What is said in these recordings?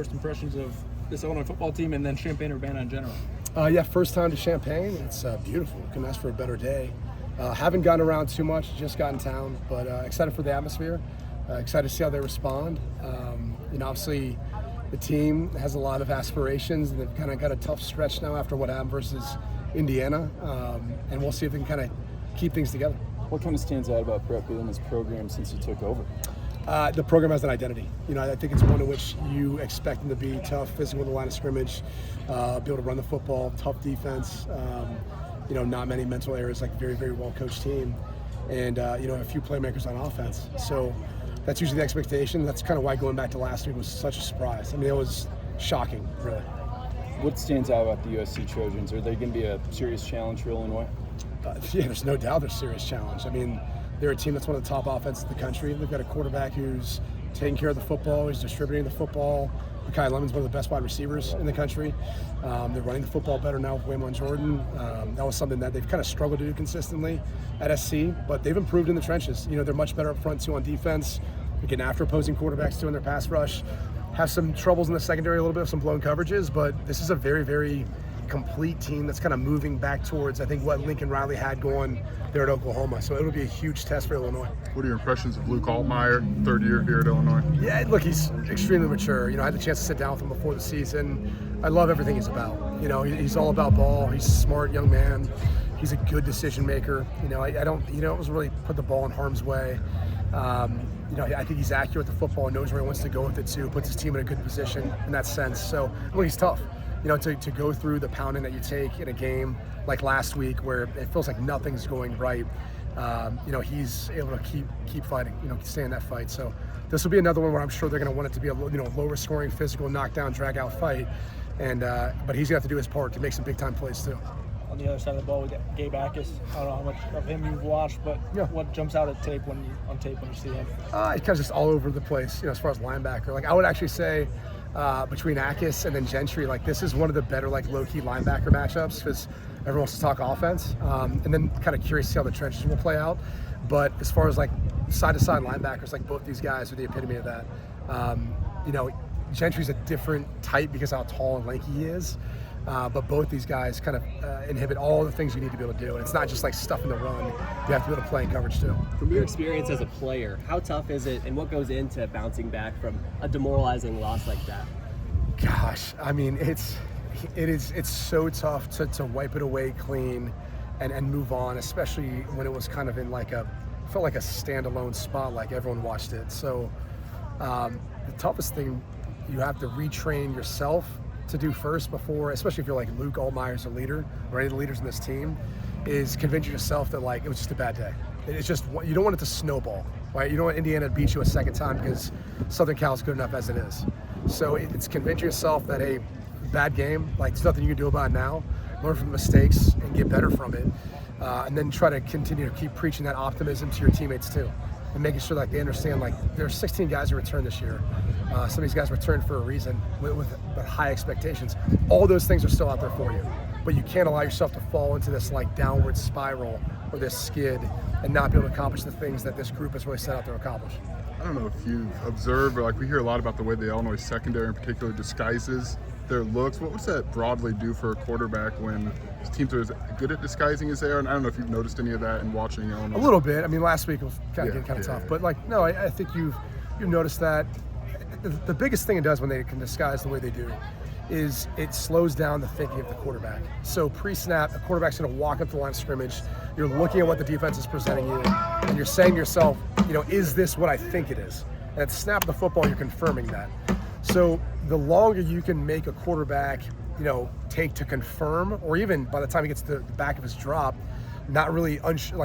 first impressions of this Illinois football team and then Champaign-Urbana in general? Yeah, first time to Champaign. It's beautiful. Couldn't ask for a better day. Haven't gotten around too much, just got in town, but excited for the atmosphere. Excited to see how they respond. Obviously, the team has a lot of aspirations, and they've kind of got a tough stretch now after what happened versus Indiana, and we'll see if they can kind of keep things together. What kind of stands out about Bret Bielema's program since he took over? The program has an identity. I think it's one in which you expect them to be tough, physical in the line of scrimmage, be able to run the football, tough defense, not many mental errors, like very, very well-coached team, and, a few playmakers on offense. So that's usually the expectation. That's kind of why going back to last week was such a surprise. I mean, it was shocking, really. What stands out about the USC Trojans? Are they going to be a serious challenge for Illinois? Yeah, there's no doubt they're a serious challenge. I mean, they're a team that's one of the top offenses in the country. They've got a quarterback who's taking care of the football, he's distributing the football. Makai Lemon's one of the best wide receivers in the country. They're running the football better now with Waymon Jordan. That was something that they've kind of struggled to do consistently at SC, but they've improved in the trenches. They're much better up front too on defense. They're getting after opposing quarterbacks too in their pass rush. Have some troubles in the secondary, a little bit of some blown coverages, but this is a very, very complete team that's kind of moving back towards, I think, what Lincoln Riley had going there at Oklahoma. So it'll be a huge test for Illinois. What are your impressions of Luke Altmyer, third year here at Illinois? Yeah, look, he's extremely mature. I had the chance to sit down with him before the season. I love everything he's about. He's all about ball. He's a smart young man. He's a good decision maker. I don't really put the ball in harm's way. I think he's accurate with the football and knows where he wants to go with it too. Puts his team in a good position in that sense. So, he's tough. To go through the pounding that you take in a game like last week where it feels like nothing's going right, he's able to keep fighting, stay in that fight. So this will be another one where I'm sure they're going to want it to be a lower scoring, physical, knockdown, drag out fight. But he's going to have to do his part to make some big time plays too. On the other side of the ball, we got Gabe Jacas. I don't know how much of him you've watched, but yeah. What jumps out at tape when you see him? He kind of just all over the place, as far as linebacker. Like I would actually say, between Jacas and then Gentry, this is one of the better low-key linebacker matchups because everyone wants to talk offense, and then kind of curious to see how the trenches will play out. But as far as side-to-side linebackers, both these guys are the epitome of that. Gentry's a different type because how tall and lanky he is, but both these guys kind of inhibit all the things you need to be able to do. And it's not just stuff in the run. You have to be able to play in coverage too. From your experience as a player, how tough is it and what goes into bouncing back from a demoralizing loss like that? Gosh, I mean, it's so tough to wipe it away clean and move on, especially when it was kind of in felt like a standalone spot, everyone watched it. So the toughest thing you have to retrain yourself to do first before, especially if you're Luke Altmyer, a leader, or any of the leaders in this team, is convince yourself that it was just a bad day. It's just, you don't want it to snowball, right? You don't want Indiana to beat you a second time because Southern Cal is good enough as it is. So it's convince yourself that a bad game, there's nothing you can do about it now, learn from the mistakes and get better from it, and then try to continue to keep preaching that optimism to your teammates too, and making sure they understand there are 16 guys who returned this year. Some of these guys returned for a reason with high expectations. All those things are still out there for you, but you can't allow yourself to fall into this downward spiral or this skid and not be able to accomplish the things that this group has really set out to accomplish. I don't know if you've observed, but we hear a lot about the way the Illinois secondary in particular disguises their looks. What does that broadly do for a quarterback when teams are as good at disguising as they are? And I don't know if you've noticed any of that in watching Illinois. A little bit. I mean, last week it was kind of tough, but no, I think you've noticed that. The biggest thing it does when they can disguise the way they do is it slows down the thinking of the quarterback. So pre-snap, a quarterback's going to walk up to the line of scrimmage. You're looking at what the defense is presenting you, and you're saying to yourself, is this what I think it is? And at the snap of the football, you're confirming that. So the longer you can make a quarterback, take to confirm, or even by the time he gets to the back of his drop, not really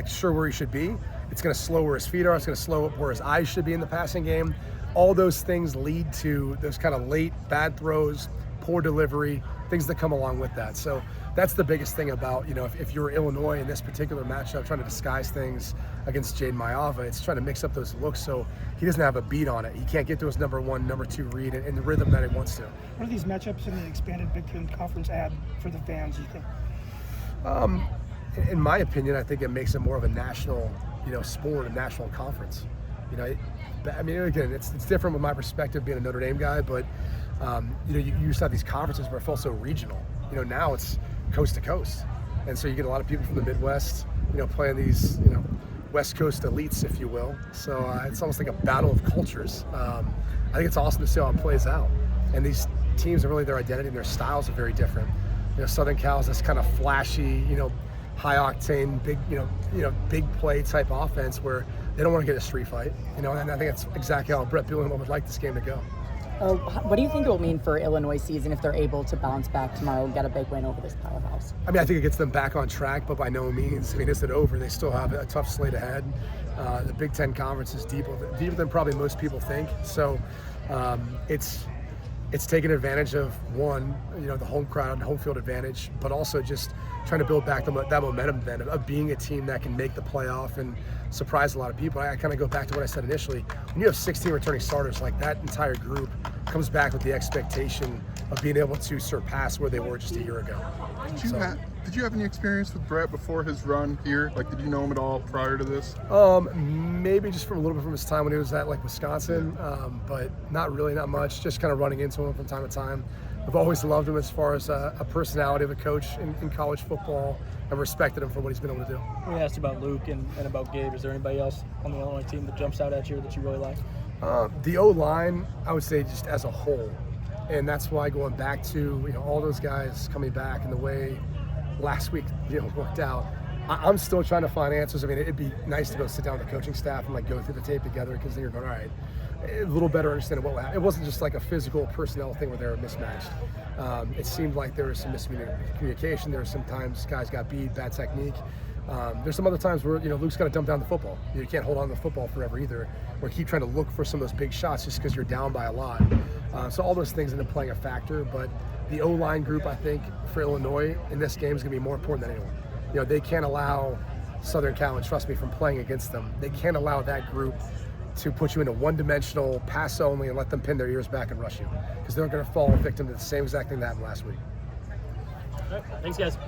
sure where he should be, it's going to slow where his feet are. It's going to slow up where his eyes should be in the passing game. All those things lead to those kind of late bad throws, poor delivery, things that come along with that. So that's the biggest thing about, if you're Illinois in this particular matchup trying to disguise things against Jaden Maiava, it's trying to mix up those looks so he doesn't have a beat on it. He can't get to his number one, number two read in the rhythm that he wants to. What do these matchups in the expanded Big Noon Conference add for the fans, you think? In my opinion, I think it makes it more of a national, sport, a national conference. I mean, again, it's different with my perspective being a Notre Dame guy, but You used to have these conferences where it felt so regional. Now it's coast to coast. And so you get a lot of people from the Midwest, playing these, West Coast elites, if you will. So it's almost like a battle of cultures. I think it's awesome to see how it plays out. And these teams are really, their identity and their styles are very different. Southern Cal is this kind of flashy, high octane, big, big play type offense where they don't want to get a street fight. And I think that's exactly how Bret Bielema would like this game to go. What do you think it will mean for Illinois season if they're able to bounce back tomorrow and get a big win over this powerhouse? I think it gets them back on track, but by no means. Is it over? They still have a tough slate ahead. The Big Ten Conference is deeper than probably most people think. So it's taking advantage of one, the home crowd, home field advantage, but also just trying to build back that momentum then of being a team that can make the playoff and surprise a lot of people. I kind of go back to what I said initially. When you have 16 returning starters, like that entire group comes back with the expectation of being able to surpass where they were just a year ago. Did you have any experience with Bret before his run here? Did you know him at all prior to this? Maybe just from a little bit from his time when he was at Wisconsin, but not really, not much. Just kind of running into him from time to time. I've always loved him as far as a personality of a coach in college football. I've respected him for what he's been able to do. We asked about Luke and about Gabe. Is there anybody else on the Illinois team that jumps out at you that you really like? The O-line, I would say just as a whole. And that's why going back to all those guys coming back and the way last week worked out, I'm still trying to find answers. It'd be nice to go sit down with the coaching staff and go through the tape together, because then you're going, all right, a little better understanding what happened. It wasn't just a physical personnel thing where they were mismatched. It seemed like there was some miscommunication. There were sometimes guys got beat, bad technique. There's some other times where Luke's got to dump down the football. You can't hold on to the football forever either, or keep trying to look for some of those big shots just because you're down by a lot. So all those things end up playing a factor. But the O-line group, I think, for Illinois in this game is going to be more important than anyone. They can't allow Southern Cal, and trust me from playing against them, they can't allow that group to put you in a one-dimensional pass only and let them pin their ears back and rush you, because they're going to fall victim to the same exact thing that happened last week. All right. Thanks, guys.